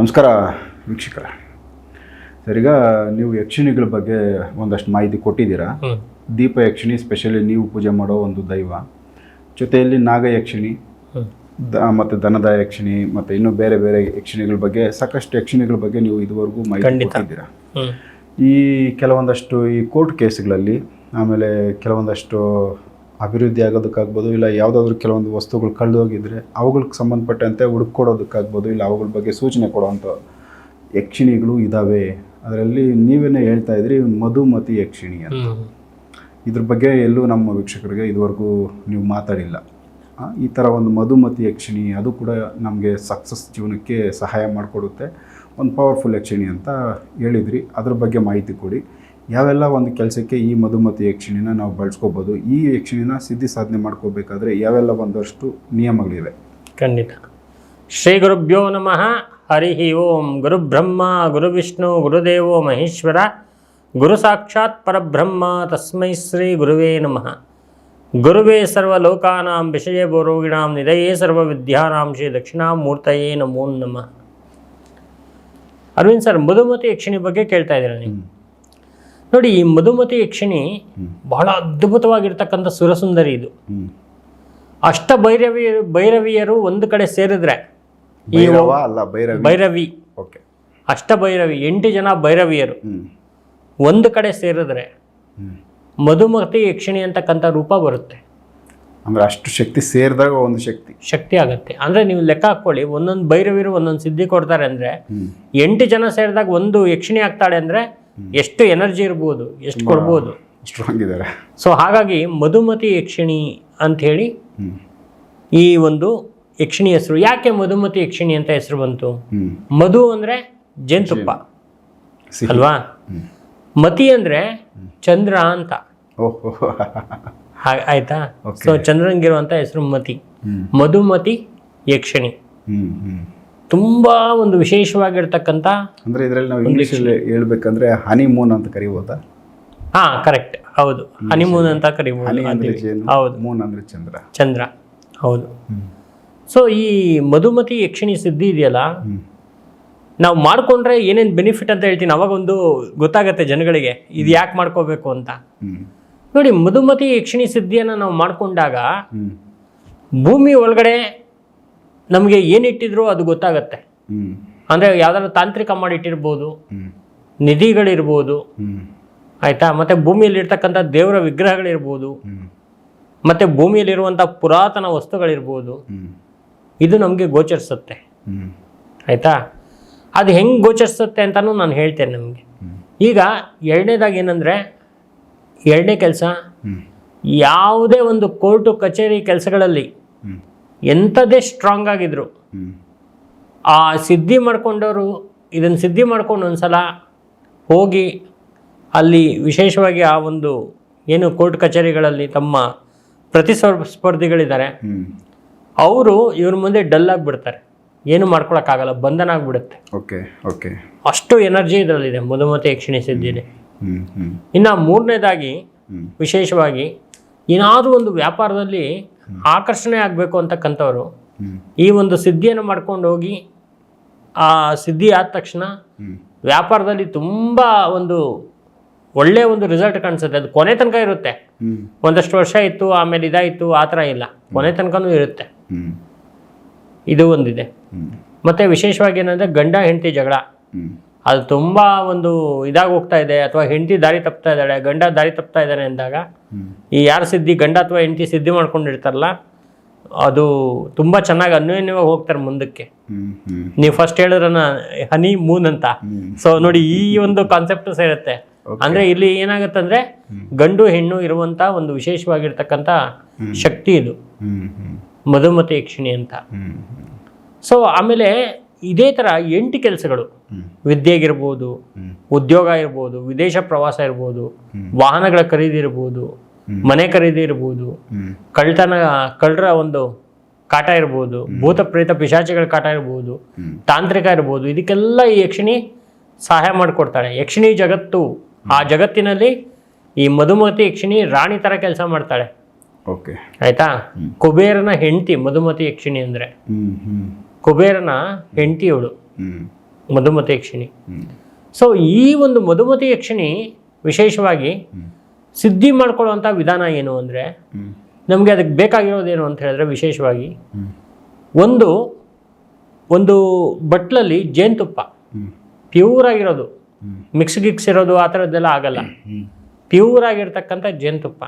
ನಮಸ್ಕಾರ ವೀಕ್ಷಕರ. ಸರ್, ಈಗ ನೀವು ಯಕ್ಷಿಣಿಗಳ ಬಗ್ಗೆ ಒಂದಷ್ಟು ಮಾಹಿತಿ ಕೊಟ್ಟಿದ್ದೀರಾ. ದೀಪ ಯಕ್ಷಿಣಿ ಸ್ಪೆಷಲಿ ನೀವು ಪೂಜೆ ಮಾಡೋ ಒಂದು ದೈವ, ಜೊತೆಯಲ್ಲಿ ನಾಗ ಯಕ್ಷಿಣಿ ಮತ್ತು ದನದ ಯಕ್ಷಿಣಿ ಮತ್ತು ಇನ್ನೂ ಬೇರೆ ಬೇರೆ ಯಕ್ಷಿಣಿಗಳ ಬಗ್ಗೆ, ಸಾಕಷ್ಟು ಯಕ್ಷಿಣಿಗಳ ಬಗ್ಗೆ ನೀವು ಇದುವರೆಗೂ ಮಾಹಿತಿ ಕೊಟ್ಟಿದ್ದೀರಾ. ಈ ಕೆಲವೊಂದಷ್ಟು ಈ ಕೋರ್ಟ್ ಕೇಸ್ಗಳಲ್ಲಿ, ಆಮೇಲೆ ಕೆಲವೊಂದಷ್ಟು ಅಭಿವೃದ್ಧಿ ಆಗೋದಕ್ಕಾಗ್ಬೋದು, ಇಲ್ಲ ಯಾವುದಾದ್ರೂ ಕೆಲವೊಂದು ವಸ್ತುಗಳು ಕಳೆದೋಗಿದ್ರೆ ಅವುಗಳಿಗೆ ಸಂಬಂಧಪಟ್ಟಂತೆ ಹುಡುಕೋಡೋದಕ್ಕಾಗ್ಬೋದು, ಇಲ್ಲ ಅವುಗಳ ಬಗ್ಗೆ ಸೂಚನೆ ಕೊಡುವಂಥ ಯಕ್ಷಿಣಿಗಳು ಇದ್ದಾವೆ. ಅದರಲ್ಲಿ ನೀವೇನೇ ಹೇಳ್ತಾ ಇದ್ರಿ ಮಧುಮತಿ ಯಕ್ಷಿಣಿ ಅಂತ. ಇದ್ರ ಬಗ್ಗೆ ಎಲ್ಲೂ ನಮ್ಮ ವೀಕ್ಷಕರಿಗೆ ಇದುವರೆಗೂ ನೀವು ಮಾತಾಡಿಲ್ಲ. ಈ ಥರ ಒಂದು ಮಧುಮತಿ ಯಕ್ಷಿಣಿ, ಅದು ಕೂಡ ನಮಗೆ ಸಕ್ಸಸ್ ಜೀವನಕ್ಕೆ ಸಹಾಯ ಮಾಡಿಕೊಡುತ್ತೆ, ಒಂದು ಪವರ್ಫುಲ್ ಯಕ್ಷಿಣಿ ಅಂತ ಹೇಳಿದ್ರಿ. ಅದ್ರ ಬಗ್ಗೆ ಮಾಹಿತಿ ಕೊಡಿ. ಯಾವೆಲ್ಲ ಒಂದು ಕೆಲಸಕ್ಕೆ ಈ ಮಧುಮತಿ ಯಕ್ಷಿಣಿನ ನಾವು ಬಳಸ್ಕೋಬೋದು, ಈ ಯಕ್ಷಿಣಿನ ಸಿದ್ಧಿ ಸಾಧನೆ ಮಾಡ್ಕೋಬೇಕಾದ್ರೆ ಯಾವೆಲ್ಲ ಒಂದಷ್ಟು ನಿಯಮಗಳಿವೆ? ಖಂಡಿತ. ಶ್ರೀ ಗುರುಭ್ಯೋ ನಮಃ. ಹರಿ ಓಂ. ಗುರು ಬ್ರಹ್ಮ ಗುರು ವಿಷ್ಣು ಗುರುದೇವೋ ಮಹೇಶ್ವರ, ಗುರು ಸಾಕ್ಷಾತ್ ಪರಬ್ರಹ್ಮ ತಸ್ಮೈ ಶ್ರೀ ಗುರುವೇ ನಮಃ. ಗುರುವೇ ಸರ್ವಲೋಕಾನಾಂ ವಿಷಯೇ ರೋಗಿಣಾಂ ನಿಧಯೇ ಸರ್ವವಿದ್ಯಾನಾಂ ಶ್ರೀ ದಕ್ಷಿಣಾಮೂರ್ತಯೇ ನಮೋ ನಮಃ. ಅರವಿಂದ್ ಸರ್, ಮಧುಮತಿ ಯಕ್ಷಿಣಿ ಬಗ್ಗೆ ಕೇಳ್ತಾ ಇದ್ದೀರಾ ನೀವು. ನೋಡಿ, ಈ ಮಧುಮತಿ ಯಕ್ಷಿಣಿ ಬಹಳ ಅದ್ಭುತವಾಗಿರ್ತಕ್ಕಂಥ ಸುರಸುಂದರಿ. ಇದು ಅಷ್ಟ ಭೈರವಿಯರು ಒಂದು ಕಡೆ ಸೇರಿದ್ರೆ, ಈ ಭೈರವಿ ಅಷ್ಟ ಭೈರವಿ 8 ಜನ ಭೈರವಿಯರು ಒಂದು ಕಡೆ ಸೇರಿದ್ರೆ ಮಧುಮತಿ ಯಕ್ಷಿಣಿ ಅಂತಕ್ಕಂಥ ರೂಪ ಬರುತ್ತೆ. ಅಂದ್ರೆ ಅಷ್ಟು ಶಕ್ತಿ ಸೇರಿದಾಗ ಒಂದು ಶಕ್ತಿ ಆಗುತ್ತೆ. ಅಂದ್ರೆ ನೀವು ಲೆಕ್ಕ ಹಾಕೊಳ್ಳಿ, ಒಂದೊಂದು ಭೈರವಿಯರು ಒಂದೊಂದು ಸಿದ್ಧಿ ಕೊಡ್ತಾರೆ ಅಂದ್ರೆ 8 ಜನ ಸೇರಿದಾಗ ಒಂದು ಯಕ್ಷಿಣಿ ಆಗ್ತಾಳೆ ಅಂದ್ರೆ ಎಷ್ಟು ಎನರ್ಜಿ ಇರ್ಬೋದು, ಎಷ್ಟು ಕೊಡ್ಬೋದು. ಸೊ ಹಾಗಾಗಿ ಮಧುಮತಿ ಯಕ್ಷಿಣಿ ಅಂತ ಹೇಳಿ ಈ ಒಂದು ಯಕ್ಷಿಣಿ ಹೆಸರು. ಯಾಕೆ ಮಧುಮತಿ ಯಕ್ಷಿಣಿ ಅಂತ ಹೆಸರು ಬಂತು? ಮಧು ಅಂದ್ರೆ ಜೇನುತುಪ್ಪ ಅಲ್ವಾ, ಮತಿ ಅಂದ್ರೆ ಚಂದ್ರ ಅಂತ, ಆಯ್ತಾ? ಸೊ ಚಂದ್ರನಿಗಿರುವಂತ ಹೆಸರು ಮತಿ. ಮಧುಮತಿ ಯಕ್ಷಿಣಿ ತುಂಬಾ ಒಂದು ವಿಶೇಷವಾಗಿರ್ತಕ್ಕಂಥ, ಅಂದ್ರೆ ಇದರಲ್ಲಿ ನಾವು ಇಂಗ್ಲಿಷಲ್ಲಿ ಹೇಳ್ಬೇಕಂದ್ರೆ ಹನಿಮೂನ್ ಅಂತ ಕರಿಬೋದಾ? ಹಾ, ಕರೆಕ್ಟ್, ಹೌದು, ಹನಿಮೂನ್ ಅಂತ ಕರಿಬಹುದು. ಹೌದು, ಮೂನ್ ಅಂದ್ರೆ ಚಂದ್ರ, ಹೌದು. ಸೊ ಈ ಮಧುಮತಿ ಯಕ್ಷಿಣಿ ಸಿದ್ಧಿ ಇದೆಯಲ್ಲ, ನಾವು ಮಾಡ್ಕೊಂಡ್ರೆ ಏನೇನು ಬೆನಿಫಿಟ್ ಅಂತ ಹೇಳ್ತೀನಿ. ಅವಾಗ ಒಂದು ಗೊತ್ತಾಗತ್ತೆ ಜನಗಳಿಗೆ ಇದು ಯಾಕೆ ಮಾಡ್ಕೋಬೇಕು ಅಂತ. ನೋಡಿ, ಮಧುಮತಿ ಯಕ್ಷಿಣಿ ಸಿದ್ಧಿಯನ್ನು ನಾವು ಮಾಡ್ಕೊಂಡಾಗ ಭೂಮಿ ಒಳಗಡೆ ನಮಗೆ ಏನಿಟ್ಟಿದ್ರು ಅದು ಗೊತ್ತಾಗತ್ತೆ. ಅಂದರೆ ಯಾವ್ದಾದ್ರು ತಾಂತ್ರಿಕ ಮಾಡಿಟ್ಟಿರ್ಬೋದು, ನಿಧಿಗಳಿರ್ಬೋದು, ಆಯಿತಾ, ಮತ್ತು ಭೂಮಿಯಲ್ಲಿರ್ತಕ್ಕಂಥ ದೇವರ ವಿಗ್ರಹಗಳಿರ್ಬೋದು, ಮತ್ತು ಭೂಮಿಯಲ್ಲಿರುವಂಥ ಪುರಾತನ ವಸ್ತುಗಳಿರ್ಬೋದು, ಇದು ನಮಗೆ ಗೋಚರಿಸುತ್ತೆ. ಆಯಿತಾ? ಅದು ಹೆಂಗೆ ಗೋಚರಿಸುತ್ತೆ ಅಂತಲೂ ನಾನು ಹೇಳ್ತೇನೆ ನಮಗೆ. ಈಗ ಎರಡನೇದಾಗಿ ಏನಂದರೆ, ಎರಡನೇ ಕೆಲಸ, ಯಾವುದೇ ಒಂದು ಕೋರ್ಟು ಕಚೇರಿ ಕೆಲಸಗಳಲ್ಲಿ ಎಂಥದ್ದೇ ಸ್ಟ್ರಾಂಗ್ ಆಗಿದ್ರು ಆ ಸಿದ್ಧಿ ಮಾಡ್ಕೊಂಡವರು ಇದನ್ನು ಸಿದ್ಧಿ ಮಾಡ್ಕೊಂಡು ಒಂದ್ಸಲ ಹೋಗಿ ಅಲ್ಲಿ ವಿಶೇಷವಾಗಿ ಆ ಒಂದು ಏನು ಕೋರ್ಟ್ ಕಚೇರಿಗಳಲ್ಲಿ ತಮ್ಮ ಪ್ರತಿಸ್ಪರ್ಧಿಗಳಿದ್ದಾರೆ, ಅವರು ಇವ್ರ ಮುಂದೆ ಡಲ್ ಆಗಿಬಿಡ್ತಾರೆ, ಏನು ಮಾಡ್ಕೊಳಕ್ಕಾಗಲ್ಲ, ಬಂಧನ ಆಗಿಬಿಡುತ್ತೆ. ಅಷ್ಟು ಎನರ್ಜಿ ಇದರಲ್ಲಿದೆ ಮಧುಮತಿ ಯಕ್ಷಿಣಿ ಸಿದ್ಧಿಲಿ. ಇನ್ನು ಮೂರನೇದಾಗಿ ವಿಶೇಷವಾಗಿ ಏನಾದರೂ ಒಂದು ವ್ಯಾಪಾರದಲ್ಲಿ ಆಕರ್ಷಣೆ ಆಗಬೇಕು ಅಂತಕ್ಕಂಥವ್ರು ಈ ಒಂದು ಸಿದ್ಧಿಯನ್ನು ಮಾಡ್ಕೊಂಡು ಹೋಗಿ ಆ ಸಿದ್ಧಿ ಆದ ತಕ್ಷಣ ವ್ಯಾಪಾರದಲ್ಲಿ ತುಂಬ ಒಂದು ಒಳ್ಳೆಯ ಒಂದು ರಿಸಲ್ಟ್ ಕಾಣಿಸುತ್ತೆ. ಅದು ಕೊನೆ ತನಕ ಇರುತ್ತೆ. ಒಂದಷ್ಟು ವರ್ಷ ಇತ್ತು, ಆಮೇಲೆ ಇದಾಯಿತು, ಆ ಥರ ಇಲ್ಲ, ಕೊನೆ ತನಕನೂ ಇರುತ್ತೆ. ಇದು ಒಂದಿದೆ. ಮತ್ತು ವಿಶೇಷವಾಗಿ ಏನಂದರೆ, ಗಂಡ ಹೆಂಡತಿ ಜಗಳ ಅದು ತುಂಬ ಒಂದು ಇದಾಗಿ ಹೋಗ್ತಾ ಇದೆ, ಅಥವಾ ಹೆಂಡತಿ ದಾರಿ ತಪ್ತಾ ಇದ್ದಾಳೆ, ಗಂಡ ದಾರಿ ತಪ್ತಾ ಇದ್ದಾನೆ ಅಂದಾಗ ಈ ಯಾರು ಸಿದ್ಧಿ, ಗಂಡ ಅಥವಾ ಹೆಂಡತಿ ಸಿದ್ಧಿ ಮಾಡ್ಕೊಂಡಿರ್ತಾರಲ್ಲ, ಅದು ತುಂಬ ಚೆನ್ನಾಗಿ ಅನ್ಯೋನ್ಯವಾಗಿ ಹೋಗ್ತಾರೆ ಮುಂದಕ್ಕೆ. ನೀವು ಫಸ್ಟ್ ಹೇಳಿದ್ರನ್ನ ಹನಿ ಮೂನ್ ಅಂತ. ಸೊ ನೋಡಿ, ಈ ಒಂದು ಕಾನ್ಸೆಪ್ಟ್ ಸೇರುತ್ತೆ. ಅಂದ್ರೆ ಇಲ್ಲಿ ಏನಾಗುತ್ತಂದ್ರೆ, ಗಂಡು ಹೆಣ್ಣು ಇರುವಂತ ಒಂದು ವಿಶೇಷವಾಗಿರ್ತಕ್ಕಂಥ ಶಕ್ತಿ ಇದು ಮಧುಮತಿ ಯಕ್ಷಿಣಿ ಅಂತ. ಸೊ ಆಮೇಲೆ ಇದೇ ಥರ 8 ಕೆಲಸಗಳು, ವಿದ್ಯೆಗಿರ್ಬೋದು, ಉದ್ಯೋಗ ಇರ್ಬೋದು, ವಿದೇಶ ಪ್ರವಾಸ ಇರ್ಬೋದು, ವಾಹನಗಳ ಖರೀದಿ ಇರ್ಬೋದು, ಮನೆ ಖರೀದಿ ಇರ್ಬೋದು, ಕಳ್ಳರ ಒಂದು ಕಾಟ ಇರ್ಬೋದು, ಭೂತ ಪ್ರೇತ ಪಿಶಾಚಿಗಳ ಕಾಟ ಇರ್ಬೋದು, ತಾಂತ್ರಿಕ ಇರ್ಬೋದು, ಇದಕ್ಕೆಲ್ಲ ಈ ಯಕ್ಷಿಣಿ ಸಹಾಯ ಮಾಡಿಕೊಡ್ತಾಳೆ. ಯಕ್ಷಿಣಿ ಜಗತ್ತು, ಆ ಜಗತ್ತಿನಲ್ಲಿ ಈ ಮಧುಮತಿ ಯಕ್ಷಿಣಿ ರಾಣಿ ಥರ ಕೆಲಸ ಮಾಡ್ತಾಳೆ. ಆಯ್ತಾ? ಕುಬೇರನ ಹೆಂಡತಿ ಮಧುಮತಿ ಯಕ್ಷಿಣಿ ಅಂದರೆ, ಕುಬೇರನ ಹೆಂಡತಿ ಅವಳು. ಮಧುಮತಿ ಯಕ್ಷಿಣಿ. ಸೊ ಈ ಒಂದು ಮಧುಮತಿ ಯಕ್ಷಿಣಿ ವಿಶೇಷವಾಗಿ ಸಿದ್ಧಿ ಮಾಡ್ಕೊಳ್ಳುವಂಥ ವಿಧಾನ ಏನು ಅಂದರೆ, ನಮಗೆ ಅದಕ್ಕೆ ಬೇಕಾಗಿರೋದೇನು ಅಂತ ಹೇಳಿದ್ರೆ ವಿಶೇಷವಾಗಿ ಒಂದು ಬಟ್ಲಲ್ಲಿ ಜೇನುತುಪ್ಪ ಪ್ಯೂರ್ ಆಗಿರೋದು, ಮಿಕ್ಸ್ ಗಿಕ್ಸ್ ಇರೋದು ಆ ಥರದ್ದೆಲ್ಲ ಆಗಲ್ಲ, ಪ್ಯೂರ್ ಆಗಿರ್ತಕ್ಕಂಥ ಜೇನುತುಪ್ಪ,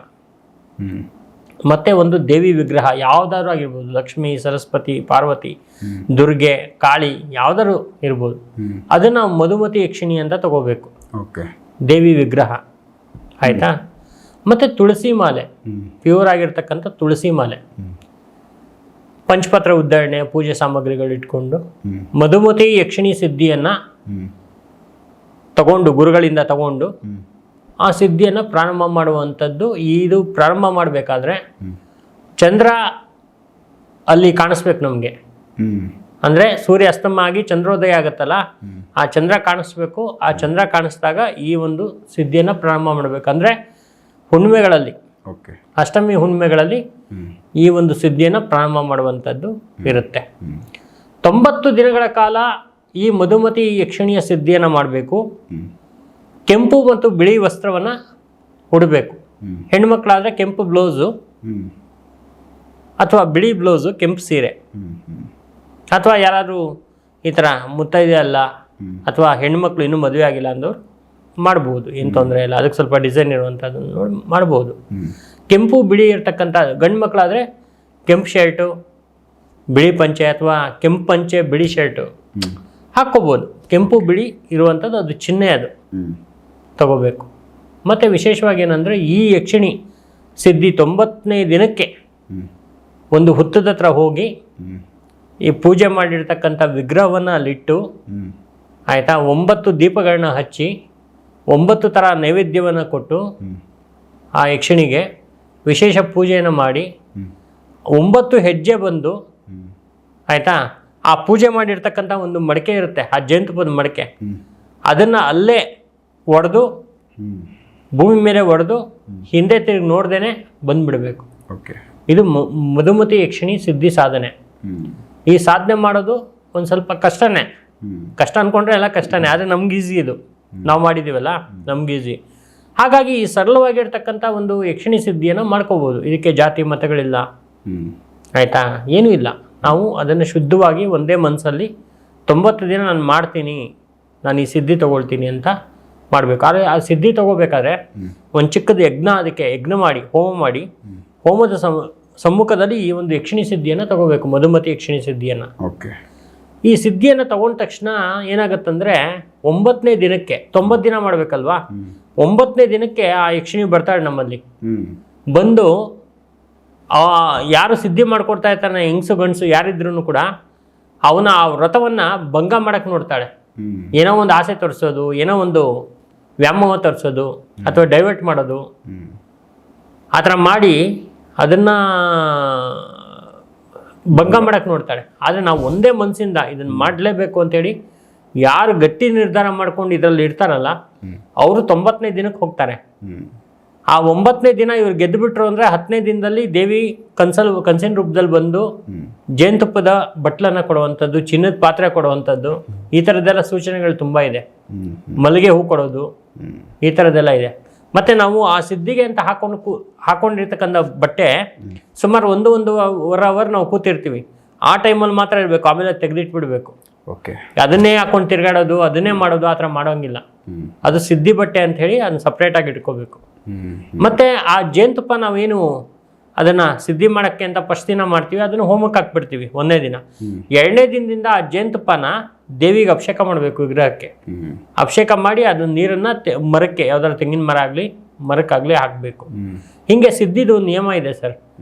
ಮತ್ತೆ ಒಂದು ದೇವಿ ವಿಗ್ರಹ ಯಾವುದಾದ್ರು ಆಗಿರ್ಬೋದು, ಲಕ್ಷ್ಮಿ, ಸರಸ್ವತಿ, ಪಾರ್ವತಿ, ದುರ್ಗೆ, ಕಾಳಿ ಯಾವುದಾದ್ರು ಇರ್ಬೋದು, ಅದನ್ನು ಮಧುಮತಿ ಯಕ್ಷಿಣಿ ಅಂತ ತಗೋಬೇಕು, ದೇವಿ ವಿಗ್ರಹ. ಆಯಿತಾ? ಮತ್ತು ತುಳಸಿ ಮಾಲೆ, ಪ್ಯೂರ್ ಆಗಿರ್ತಕ್ಕಂಥ ತುಳಸಿ ಮಾಲೆ, ಪಂಚಪತ್ರ ಉದ್ಧರಣೆ, ಪೂಜೆ ಸಾಮಗ್ರಿಗಳು ಇಟ್ಕೊಂಡು ಮಧುಮತಿ ಯಕ್ಷಿಣಿ ಸಿದ್ಧಿಯನ್ನು ತಗೊಂಡು, ಗುರುಗಳಿಂದ ತಗೊಂಡು ಆ ಸಿದ್ಧಿಯನ್ನು ಪ್ರಾರಂಭ ಮಾಡುವಂಥದ್ದು. ಇದು ಪ್ರಾರಂಭ ಮಾಡಬೇಕಾದ್ರೆ ಚಂದ್ರ ಅಲ್ಲಿ ಕಾಣಿಸ್ಬೇಕು ನಮಗೆ. ಅಂದರೆ ಸೂರ್ಯ ಅಸ್ತಮ ಆಗಿ ಚಂದ್ರೋದಯ ಆಗುತ್ತಲ್ಲ, ಆ ಚಂದ್ರ ಕಾಣಿಸ್ಬೇಕು. ಆ ಚಂದ್ರ ಕಾಣಿಸಿದಾಗ ಈ ಒಂದು ಸಿದ್ಧಿಯನ್ನು ಪ್ರಾರಂಭ ಮಾಡಬೇಕಂದ್ರೆ ಹುಣ್ಣಿಮೆಗಳಲ್ಲಿ, ಅಷ್ಟಮಿ ಹುಣ್ಣಿಮೆಗಳಲ್ಲಿ ಈ ಒಂದು ಸಿದ್ಧಿಯನ್ನು ಪ್ರಾರಂಭ ಮಾಡುವಂಥದ್ದು ಇರುತ್ತೆ. 90 ದಿನಗಳ ಕಾಲ ಈ ಮಧುಮತಿ ಯಕ್ಷಿಣಿಯ ಸಿದ್ಧಿಯನ್ನು ಮಾಡಬೇಕು. ಕೆಂಪು ಮತ್ತು ಬಿಳಿ ವಸ್ತ್ರವನ್ನು ಉಡಬೇಕು. ಹೆಣ್ಮಕ್ಳಾದರೆ ಕೆಂಪು ಬ್ಲೌಸು ಅಥವಾ ಬಿಳಿ ಬ್ಲೌಸು, ಕೆಂಪು ಸೀರೆ, ಅಥವಾ ಯಾರಾದರೂ ಈ ಥರ ಮುತ್ತೈದೆ ಅಲ್ಲ ಅಥವಾ ಹೆಣ್ಮಕ್ಳು ಇನ್ನೂ ಮದುವೆ ಆಗಿಲ್ಲ ಅಂದವ್ರು ಮಾಡ್ಬೋದು, ಏನು ತೊಂದರೆ ಇಲ್ಲ. ಅದಕ್ಕೆ ಸ್ವಲ್ಪ ಡಿಸೈನ್ ಇರುವಂಥದ್ದನ್ನು ನೋಡಿ ಮಾಡ್ಬೋದು. ಕೆಂಪು ಬಿಳಿ ಇರ್ತಕ್ಕಂಥ ಗಂಡು ಮಕ್ಕಳಾದರೆ ಕೆಂಪು ಶರ್ಟು, ಬಿಳಿ ಪಂಚೆ ಅಥವಾ ಕೆಂಪು ಪಂಚೆ ಬಿಳಿ ಶರ್ಟು ಹಾಕ್ಕೋಬೋದು. ಕೆಂಪು ಬಿಳಿ ಇರುವಂಥದ್ದು ಅದು ಚಿಹ್ನೆ, ಅದು ತಗೋಬೇಕು. ಮತ್ತು ವಿಶೇಷವಾಗಿ ಏನಂದರೆ ಈ ಯಕ್ಷಿಣಿ ಸಿದ್ಧಿ 90ನೇ ದಿನಕ್ಕೆ ಒಂದು ಹುತ್ತದ ಹತ್ರ ಹೋಗಿ ಈ ಪೂಜೆ ಮಾಡಿರ್ತಕ್ಕಂಥ ವಿಗ್ರಹವನ್ನು ಅಲ್ಲಿಟ್ಟು, ಆಯಿತಾ, 9 ದೀಪಗಳನ್ನ ಹಚ್ಚಿ 9 ಥರ ನೈವೇದ್ಯವನ್ನು ಕೊಟ್ಟು ಆ ಯಕ್ಷಿಣಿಗೆ ವಿಶೇಷ ಪೂಜೆಯನ್ನು ಮಾಡಿ 9 ಹೆಜ್ಜೆ ಬಂದು, ಆಯಿತಾ, ಆ ಪೂಜೆ ಮಾಡಿರ್ತಕ್ಕಂಥ ಒಂದು ಮಡಕೆ ಇರುತ್ತೆ, ಆ ಜೇನುತುಪ್ಪದ ಮಡಕೆ, ಅದನ್ನು ಅಲ್ಲೇ ಒಡೆದು ಭೂಮಿ ಮೇಲೆ ಒಡೆದು ಹಿಂದೆ ತಿರುಗಿ ನೋಡ್ದೇನೆ ಬಂದುಬಿಡಬೇಕು. ಇದು ಮಧುಮತಿ ಯಕ್ಷಿಣಿ ಸಿದ್ಧಿ ಸಾಧನೆ. ಈ ಸಾಧನೆ ಮಾಡೋದು ಒಂದು ಸ್ವಲ್ಪ ಕಷ್ಟನೇ. ಕಷ್ಟ ಅಂದ್ಕೊಂಡ್ರೆ ಎಲ್ಲ ಕಷ್ಟನೇ, ಆದರೆ ನಮ್ಗೆ ಈಸಿ. ಇದು ನಾವು ಮಾಡಿದ್ದೀವಲ್ಲ, ನಮ್ಗೆ ಈಸಿ. ಹಾಗಾಗಿ ಈ ಸರಳವಾಗಿರ್ತಕ್ಕಂಥ ಒಂದು ಯಕ್ಷಿಣಿ ಸಿದ್ಧಿಯನ್ನು ಮಾಡ್ಕೋಬೋದು. ಇದಕ್ಕೆ ಜಾತಿ ಮತಗಳಿಲ್ಲ, ಆಯಿತಾ, ಏನೂ ಇಲ್ಲ. ನಾವು ಅದನ್ನು ಶುದ್ಧವಾಗಿ ಒಂದೇ ಮನಸ್ಸಲ್ಲಿ 90 ದಿನ ನಾನು ಮಾಡ್ತೀನಿ, ನಾನು ಈ ಸಿದ್ಧಿ ತೊಗೊಳ್ತೀನಿ ಅಂತ ಮಾಡಬೇಕು. ಆದರೆ ಆ ಸಿದ್ಧಿ ತೊಗೋಬೇಕಾದ್ರೆ ಒಂದು ಚಿಕ್ಕದು ಯಜ್ಞ, ಅದಕ್ಕೆ ಯಜ್ಞ ಮಾಡಿ, ಹೋಮ ಮಾಡಿ, ಹೋಮದ ಸಮ್ಮುಖದಲ್ಲಿ ಈ ಒಂದು ಯಕ್ಷಿಣಿ ಸಿದ್ಧಿಯನ್ನು ತಗೋಬೇಕು, ಮಧುಮತಿ ಯಕ್ಷಿಣಿ ಸಿದ್ಧಿಯನ್ನು. ಈ ಸಿದ್ಧಿಯನ್ನು ತಗೊಂಡ ತಕ್ಷಣ ಏನಾಗುತ್ತಂದರೆ 9ನೇ ದಿನಕ್ಕೆ, 90 ದಿನ ಮಾಡಬೇಕಲ್ವಾ, 9ನೇ ದಿನಕ್ಕೆ ಆ ಯಕ್ಷಿಣಿ ಬರ್ತಾಳೆ ನಮ್ಮಲ್ಲಿ. ಬಂದು ಯಾರು ಸಿದ್ಧಿ ಮಾಡ್ಕೊಡ್ತಾ ಇರ್ತಾನೆ, ಹೆಂಗಸು ಗಂಡಸು ಯಾರಿದ್ರು ಕೂಡ, ಅವನ ಆ ವ್ರತವನ್ನು ಭಂಗ ಮಾಡೋಕ್ಕೆ ನೋಡ್ತಾಳೆ. ಏನೋ ಒಂದು ಆಸೆ ತೋರಿಸೋದು, ಏನೋ ಒಂದು ವ್ಯಾಮೋಹ ತೋರಿಸೋದು ಅಥವಾ ಡೈವರ್ಟ್ ಮಾಡೋದು, ಆ ಥರ ಮಾಡಿ ಅದನ್ನು ಭಂಗ ಮಾಡೋಕ್ಕೆ ನೋಡ್ತಾಳೆ. ಆದರೆ ನಾವು ಒಂದೇ ಮನಸ್ಸಿಂದ ಇದನ್ನು ಮಾಡಲೇಬೇಕು ಅಂತೇಳಿ ಯಾರು ಗಟ್ಟಿ ನಿರ್ಧಾರ ಮಾಡ್ಕೊಂಡು ಇದರಲ್ಲಿ ಇರ್ತಾರಲ್ಲ, ಅವರು 90ನೇ ದಿನಕ್ಕೆ ಹೋಗ್ತಾರೆ. ಆ 9ನೇ ದಿನ ಇವ್ರು ಗೆದ್ದು ಬಿಟ್ರು ಅಂದರೆ 10ನೇ ದಿನದಲ್ಲಿ ದೇವಿ ಕನಸಿನ ರೂಪದಲ್ಲಿ ಬಂದು ಜೇನುತುಪ್ಪದ ಬಟ್ಲನ್ನು ಕೊಡುವಂಥದ್ದು, ಚಿನ್ನದ ಪಾತ್ರೆ ಕೊಡುವಂಥದ್ದು, ಈ ಥರದ್ದೆಲ್ಲ ಸೂಚನೆಗಳು ತುಂಬ ಇದೆ. ಮಲ್ಲಿಗೆ ಹೂ ಕೊಡೋದು, ಈ ಥರದ್ದೆಲ್ಲ ಇದೆ. ಮತ್ತು ನಾವು ಆ ಸಿದ್ಧಿಗೆ ಅಂತ ಹಾಕೊಂಡಿರ್ತಕ್ಕಂಥ ಬಟ್ಟೆ ಸುಮಾರು 1-1.5 ಅವರ್ ನಾವು ಕೂತಿರ್ತೀವಿ. ಆ ಟೈಮಲ್ಲಿ ಮಾತ್ರ ಇರಬೇಕು, ಆಮೇಲೆ ತೆಗೆದಿಟ್ಬಿಡ್ಬೇಕು. ಅದನ್ನೇ ಹಾಕೊಂಡು ತಿರ್ಗಾಡೋದು, ಅದನ್ನೇ ಮಾಡೋದು, ಆ ಥರ ಮಾಡೋಂಗಿಲ್ಲ. ಅದು ಸಿದ್ಧಿ ಬಟ್ಟೆ ಅಂತ ಹೇಳಿ ಅದನ್ನ ಸಪ್ರೇಟಾಗಿ ಇಟ್ಕೋಬೇಕು. ಮತ್ತು ಆ ಜೇನುತುಪ್ಪ ನಾವೇನು ಅದನ್ನು ಸಿದ್ಧಿ ಮಾಡೋಕ್ಕೆ ಅಂತ ಫಸ್ಟ್ ದಿನ ಮಾಡ್ತೀವಿ, ಅದನ್ನು ಹೋಮಕ್ಕೆ ಹಾಕ್ಬಿಡ್ತೀವಿ 1ನೇ ದಿನ. 2ನೇ ದಿನದಿಂದ ಆ ಜೇನುತುಪ್ಪನ ದೇವಿಗೆ ಅಭಿಷೇಕ ಮಾಡಬೇಕು, ವಿಗ್ರಹಕ್ಕೆ ಅಭಿಷೇಕ ಮಾಡಿ ಅದನ್ನ ನೀರನ್ನು ಮರಕ್ಕೆ, ಯಾವ್ದಾದ್ರು ತೆಂಗಿನ ಮರ ಆಗಲಿ ಮರಕ್ಕಾಗಲಿ ಹಾಕಬೇಕು. ಹೀಗೆ ಸಿದ್ಧಿದು ನಿಯಮ ಇದೆ ಸರ್,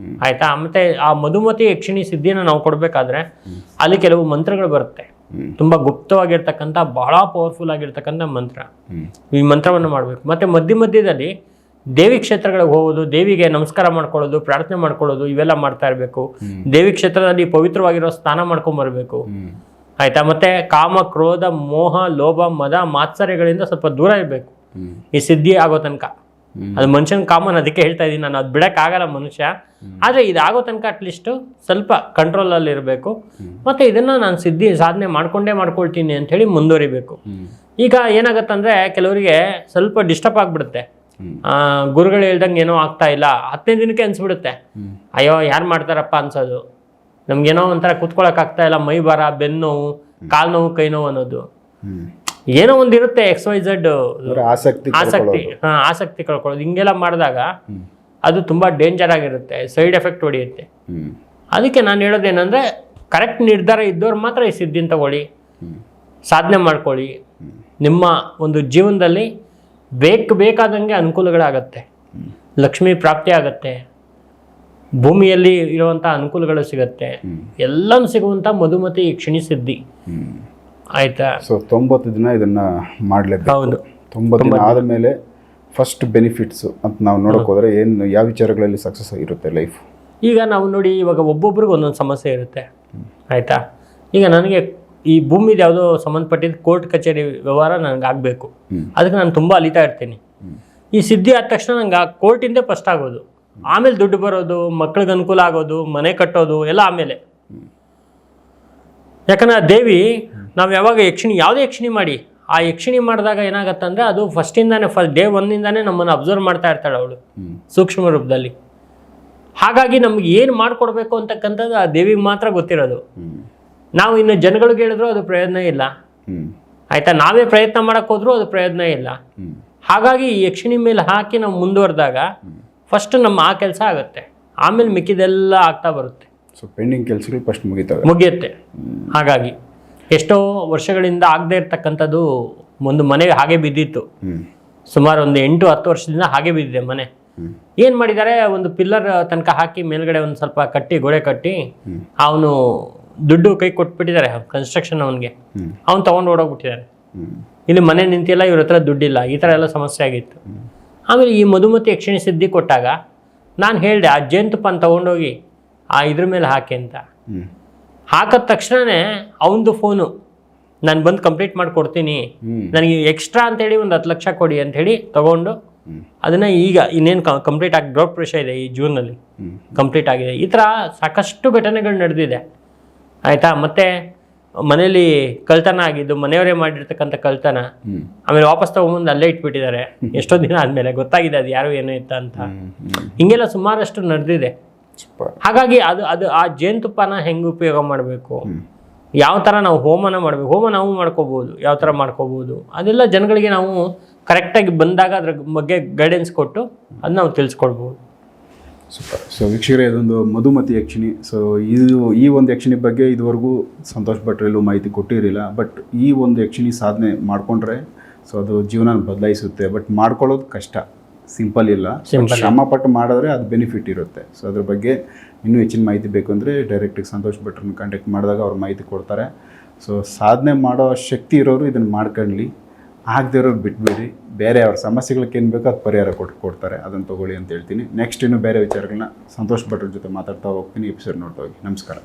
ಆಯಿತಾ. ಮತ್ತು ಆ ಮಧುಮತಿ ಯಕ್ಷಿಣಿ ಸಿದ್ಧಿನ ನಾವು ಕೊಡಬೇಕಾದ್ರೆ ಅಲ್ಲಿ ಕೆಲವು ಮಂತ್ರಗಳು ಬರುತ್ತೆ, ತುಂಬ ಗುಪ್ತವಾಗಿರ್ತಕ್ಕಂಥ ಬಹಳ ಪವರ್ಫುಲ್ ಆಗಿರ್ತಕ್ಕಂಥ ಮಂತ್ರ. ಈ ಮಂತ್ರವನ್ನು ಮಾಡಬೇಕು. ಮತ್ತು ಮಧ್ಯದಲ್ಲಿ ದೇವಿ ಕ್ಷೇತ್ರಗಳಿಗೆ ಹೋಗೋದು, ದೇವಿಗೆ ನಮಸ್ಕಾರ ಮಾಡ್ಕೊಳ್ಳೋದು, ಪ್ರಾರ್ಥನೆ ಮಾಡ್ಕೊಳ್ಳೋದು, ಇವೆಲ್ಲ ಮಾಡ್ತಾ ಇರಬೇಕು. ದೇವಿ ಕ್ಷೇತ್ರದಲ್ಲಿ ಪವಿತ್ರವಾಗಿರೋ ಸ್ನಾನ ಮಾಡ್ಕೊಂಬರ್ಬೇಕು, ಆಯಿತಾ. ಮತ್ತು ಕಾಮ, ಕ್ರೋಧ, ಮೋಹ, ಲೋಭ, ಮದ, ಮಾತ್ಸರ್ಯಗಳಿಂದ ಸ್ವಲ್ಪ ದೂರ ಇರಬೇಕು ಈ ಸಿದ್ಧಿ ಆಗೋ ತನಕ. ಅದು ಮನುಷ್ಯನ ಕಾಮನ್, ಅದಕ್ಕೆ ಹೇಳ್ತಾ ಇದ್ದೀನಿ ನಾನು. ಅದು ಬಿಡೋಕ್ಕಾಗಲ್ಲ ಮನುಷ್ಯ. ಆದರೆ ಇದಾಗೋ ತನಕ ಅಟ್ಲೀಸ್ಟು ಸ್ವಲ್ಪ ಕಂಟ್ರೋಲಲ್ಲಿ ಇರಬೇಕು. ಮತ್ತು ಇದನ್ನು ನಾನು ಸಾಧನೆ ಮಾಡ್ಕೊಳ್ತೀನಿ ಅಂಥೇಳಿ ಮುಂದುವರಿಬೇಕು. ಈಗ ಏನಾಗುತ್ತಂದರೆ ಕೆಲವರಿಗೆ ಸ್ವಲ್ಪ ಡಿಸ್ಟರ್ಬ್ ಆಗಿಬಿಡುತ್ತೆ. ಗುರುಗಳು ಹೇಳ್ದಂಗೆ ಏನೋ ಆಗ್ತಾ ಇಲ್ಲ, 10ನೇ ದಿನಕ್ಕೆ ಅನ್ಸ್ಬಿಡುತ್ತೆ, ಅಯ್ಯೋ ಯಾರು ಮಾಡ್ತಾರಪ್ಪ ಅನ್ಸೋದು. ನಮ್ಗೇನೋ ಒಂಥರ ಕೂತ್ಕೊಳ್ಳೋಕ್ಕಾಗ್ತಾ ಇಲ್ಲ, ಮೈ ಭಾರ, ಬೆನ್ನು ನೋವು, ಕಾಲು ನೋವು, ಕೈ ನೋವು ಅನ್ನೋದು ಏನೋ ಒಂದಿರುತ್ತೆ. XYZ ಆಸಕ್ತಿ ಕಳ್ಕೊಳ್ಳೋದು. ಹಿಂಗೆಲ್ಲ ಮಾಡಿದಾಗ ಅದು ತುಂಬ ಡೇಂಜರ್ ಆಗಿರುತ್ತೆ, ಸೈಡ್ ಎಫೆಕ್ಟ್ ಹೊಡೆಯುತ್ತೆ. ಅದಕ್ಕೆ ನಾನು ಹೇಳೋದೇನೆಂದರೆ, ಕರೆಕ್ಟ್ ನಿರ್ಧಾರ ಇದ್ದವ್ರು ಮಾತ್ರ ಈ ಸಿದ್ಧಿನ ತಗೊಳ್ಳಿ, ಸಾಧನೆ ಮಾಡ್ಕೊಳ್ಳಿ. ನಿಮ್ಮ ಒಂದು ಜೀವನದಲ್ಲಿ ಬೇಕಾದಂಗೆ ಅನುಕೂಲಗಳಾಗತ್ತೆ, ಲಕ್ಷ್ಮೀ ಪ್ರಾಪ್ತಿ ಆಗತ್ತೆ, ಭೂಮಿಯಲ್ಲಿ ಇರುವಂಥ ಅನುಕೂಲಗಳು ಸಿಗತ್ತೆ, ಎಲ್ಲನೂ ಸಿಗುವಂಥ ಮಧುಮತಿ ಯಕ್ಷಿಣಿ ಸಿದ್ಧಿ. ಆಯ್ತಾ? ಸೊ 90 ದಿನ ಇದನ್ನ ಮಾಡಲೇಬೇಕು. ಹೌದು. 90 ದಿನ ಆದಮೇಲೆ ಫಸ್ಟ್ ಬೆನಿಫಿಟ್ಸು ಅಂತ ನಾವು ನೋಡೋಕೆ ಹೋದರೆ ಏನು, ಯಾವ ವಿಚಾರಗಳಲ್ಲಿ ಸಕ್ಸಸ್ ಇರುತ್ತೆ ಲೈಫ್? ಈಗ ನಾವು ನೋಡಿ, ಇವಾಗ ಒಬ್ಬೊಬ್ರಿಗೆ ಒಂದೊಂದು ಸಮಸ್ಯೆ ಇರುತ್ತೆ. ಆಯಿತಾ? ಈಗ ನನಗೆ ಈ ಭೂಮಿದು ಯಾವುದೋ ಸಂಬಂಧಪಟ್ಟಿದ್ದು ಕೋರ್ಟ್ ಕಚೇರಿ ವ್ಯವಹಾರ ನನಗೆ ಆಗಬೇಕು. ಅದಕ್ಕೆ ನಾನು ತುಂಬ ಅಲಿತಾ ಇರ್ತೀನಿ. ಈ ಸಿದ್ಧಿ ಆದ ತಕ್ಷಣ ನಂಗೆ ಆ ಕೋರ್ಟಿಂದೇ ಫಸ್ಟ್ ಆಗೋದು, ಆಮೇಲೆ ದುಡ್ಡು ಬರೋದು, ಮಕ್ಳಿಗೆ ಅನುಕೂಲ ಆಗೋದು, ಮನೆ ಕಟ್ಟೋದು ಎಲ್ಲ ಆಮೇಲೆ. ಯಾಕಂದರೆ ಆ ದೇವಿ, ನಾವು ಯಾವಾಗ ಯಾವುದೇ ಯಕ್ಷಿಣಿ ಮಾಡಿ, ಆ ಯಕ್ಷಿಣಿ ಮಾಡಿದಾಗ ಏನಾಗತ್ತಂದರೆ ಅದು ಫಸ್ಟಿಂದಾನೆ, ಡೇ 1ಇಂದಾನೆ ನಮ್ಮನ್ನು ಅಬ್ಸರ್ವ್ ಮಾಡ್ತಾ ಇರ್ತಾಳೆ ಅವಳು ಸೂಕ್ಷ್ಮ ರೂಪದಲ್ಲಿ. ಹಾಗಾಗಿ ನಮ್ಗೆ ಏನು ಮಾಡಿಕೊಡ್ಬೇಕು ಅಂತಕ್ಕಂಥದ್ದು ಆ ದೇವಿಗೆ ಮಾತ್ರ ಗೊತ್ತಿರೋದು. ನಾವು ಇನ್ನು ಜನಗಳಿಗೆ ಹೇಳಿದ್ರು ಅದು ಪ್ರಯೋಜನ ಇಲ್ಲ. ಆಯಿತಾ? ನಾವೇ ಪ್ರಯತ್ನ ಮಾಡೋಕ್ಕೆ ಹೋದ್ರೂ ಅದು ಪ್ರಯೋಜನ ಇಲ್ಲ. ಹಾಗಾಗಿ ಈ ಯಕ್ಷಿಣಿ ಮೇಲೆ ಹಾಕಿ ನಾವು ಮುಂದುವರೆದಾಗ ಫಸ್ಟ್ ನಮ್ಮ ಆ ಕೆಲಸ ಆಗುತ್ತೆ, ಆಮೇಲೆ ಮಿಕ್ಕಿದೆಲ್ಲ ಆಗ್ತಾ ಬರುತ್ತೆ. ಸೊ ಪೆಂಡಿಂಗ್ ಕೆಲಸಗಳು ಫಸ್ಟ್ ಮುಗಿಯುತ್ತೆ. ಹಾಗಾಗಿ ಎಷ್ಟೋ ವರ್ಷಗಳಿಂದ ಆಗದೆ ಇರ್ತಕ್ಕಂಥದ್ದು ಒಂದು ಮನೆಗೆ ಹಾಗೆ ಬಿದ್ದಿತ್ತು. ಸುಮಾರು ಒಂದು 8-10 ವರ್ಷದಿಂದ ಹಾಗೆ ಬಿದ್ದಿದೆ ಮನೆ. ಏನು ಮಾಡಿದ್ದಾರೆ, ಒಂದು ಪಿಲ್ಲರ್ ತನಕ ಹಾಕಿ ಮೇಲ್ಗಡೆ ಒಂದು ಸ್ವಲ್ಪ ಕಟ್ಟಿ, ಗೋಡೆ ಕಟ್ಟಿ, ಅವನು ದುಡ್ಡು ಕೈ ಕೊಟ್ಬಿಟ್ಟಿದ್ದಾರೆ ಕನ್ಸ್ಟ್ರಕ್ಷನ್ ಅವನಿಗೆ, ಅವ್ನು ತೊಗೊಂಡು ಓಡೋಗ್ಬಿಟ್ಟಿದ್ದಾರೆ. ಇಲ್ಲಿ ಮನೆ ನಿಂತಿಲ್ಲ, ಇವ್ರ ಹತ್ರ ದುಡ್ಡಿಲ್ಲ, ಈ ಥರ ಎಲ್ಲ ಸಮಸ್ಯೆ ಆಗಿತ್ತು. ಆಮೇಲೆ ಈ ಮಧುಮತಿ ಯಕ್ಷಿಣಿ ಸಿದ್ಧಿ ಕೊಟ್ಟಾಗ ನಾನು ಹೇಳಿದೆ, ಆ ಜೇನುತುಪ್ಪನ ತೊಗೊಂಡೋಗಿ ಆ ಇದ್ರ ಮೇಲೆ ಹಾಕಿ ಅಂತ. ಹಾಕಿದ ತಕ್ಷಣವೇ ಅವನದು ಫೋನು, ನಾನು ಬಂದು ಕಂಪ್ಲೀಟ್ ಮಾಡಿಕೊಡ್ತೀನಿ, ನನಗೆ ಎಕ್ಸ್ಟ್ರಾ ಅಂತೇಳಿ ಒಂದು 10 ಲಕ್ಷ ಕೊಡಿ ಅಂಥೇಳಿ ತೊಗೊಂಡು ಅದನ್ನು ಈಗ ಇನ್ನೇನು ಕಂಪ್ಲೀಟ್ ಆಗಿ ಗೃಹ ಪ್ರವೇಶ ಇದೆ ಈ ಜೂನಲ್ಲಿ ಕಂಪ್ಲೀಟ್ ಆಗಿದೆ. ಈ ಥರ ಸಾಕಷ್ಟು ಘಟನೆಗಳು ನಡೆದಿದೆ. ಆಯಿತಾ? ಮತ್ತು ಮನೇಲಿ ಕಳ್ತನ ಆಗಿದ್ದು, ಮನೆಯವರೇ ಮಾಡಿರ್ತಕ್ಕಂಥ ಕಳ್ತನ, ಆಮೇಲೆ ವಾಪಸ್ ತಗೊಂಬಂದು ಅಲ್ಲೇ ಇಟ್ಬಿಟ್ಟಿದ್ದಾರೆ ಎಷ್ಟೋ ದಿನ ಆದಮೇಲೆ ಗೊತ್ತಾಗಿದೆ ಅದು ಯಾರು ಏನೋ ಇತ್ತ ಅಂತ. ಹಿಂಗೆಲ್ಲ ಸುಮಾರಷ್ಟು ನಡೆದಿದೆ. ಹಾಗಾಗಿ ಅದು ಆ ಜೇನುತುಪ್ಪನ ಹೆಂಗೆ ಉಪಯೋಗ ಮಾಡಬೇಕು, ಯಾವ ಥರ ನಾವು ಹೋಮನ ಮಾಡಬೇಕು, ಹೋಮ ನಾವು ಮಾಡ್ಕೋಬೋದು, ಯಾವ ಥರ ಮಾಡ್ಕೋಬೋದು, ಅದೆಲ್ಲ ಜನಗಳಿಗೆ ನಾವು ಕರೆಕ್ಟಾಗಿ ಬಂದಾಗ ಅದ್ರ ಬಗ್ಗೆ ಗೈಡೆನ್ಸ್ ಕೊಟ್ಟು ಅದು ನಾವು ತಿಳಿಸ್ಕೊಡ್ಬೋದು. ಸೂಪರ್. ಸೊ ವೀಕ್ಷಕರೇ, ಇದೊಂದು ಮಧುಮತಿ ಯಕ್ಷಿಣಿ. ಸೊ ಈ ಒಂದು ಯಕ್ಷಿಣಿ ಬಗ್ಗೆ ಇದುವರೆಗೂ ಸಂತೋಷ್ ಭಟ್ರೆಲ್ಲೂ ಮಾಹಿತಿ ಕೊಟ್ಟಿರಲಿಲ್ಲ. ಬಟ್ ಈ ಒಂದು ಯಕ್ಷಿಣಿ ಸಾಧನೆ ಮಾಡಿಕೊಂಡ್ರೆ ಸೊ ಅದು ಜೀವನ ಬದಲಾಯಿಸುತ್ತೆ. ಬಟ್ ಮಾಡ್ಕೊಳ್ಳೋದು ಕಷ್ಟ, ಸಿಂಪಲ್ ಇಲ್ಲ. ಶ್ರಮಪಟ್ಟು ಮಾಡಿದ್ರೆ ಅದು ಬೆನಿಫಿಟ್ ಇರುತ್ತೆ. ಸೊ ಅದ್ರ ಬಗ್ಗೆ ಇನ್ನೂ ಹೆಚ್ಚಿನ ಮಾಹಿತಿ ಬೇಕು ಅಂದರೆ ಡೈರೆಕ್ಟಾಗಿ ಸಂತೋಷ್ ಭಟ್ರನ್ನ ಕಾಂಟ್ಯಾಕ್ಟ್ ಮಾಡಿದಾಗ ಅವ್ರು ಮಾಹಿತಿ ಕೊಡ್ತಾರೆ. ಸೊ ಸಾಧನೆ ಮಾಡೋ ಶಕ್ತಿ ಇರೋರು ಇದನ್ನು ಮಾಡ್ಕೊಳ್ಳಿ, ಆಗದೇ ಇರೋರು ಬಿಟ್ಬಿಡಿ. ಬೇರೆ ಅವ್ರ ಸಮಸ್ಯೆಗಳಿಗೆ ಏನು ಬೇಕೋ ಅದು ಪರಿಹಾರ ಕೊಡ್ತಾರೆ, ಅದನ್ನು ತೊಗೊಳ್ಳಿ ಅಂತ ಹೇಳ್ತೀನಿ. ನೆಕ್ಸ್ಟ್ ಇನ್ನೂ ಬೇರೆ ವಿಚಾರಗಳನ್ನ ಸಂತೋಷ್ ಭಟ್ರ ಜೊತೆ ಮಾತಾಡ್ತಾ ಹೋಗ್ತೀನಿ. ಎಪಿಸೋಡ್ ನೋಡ್ತಾ ಹೋಗಿ. ನಮಸ್ಕಾರ.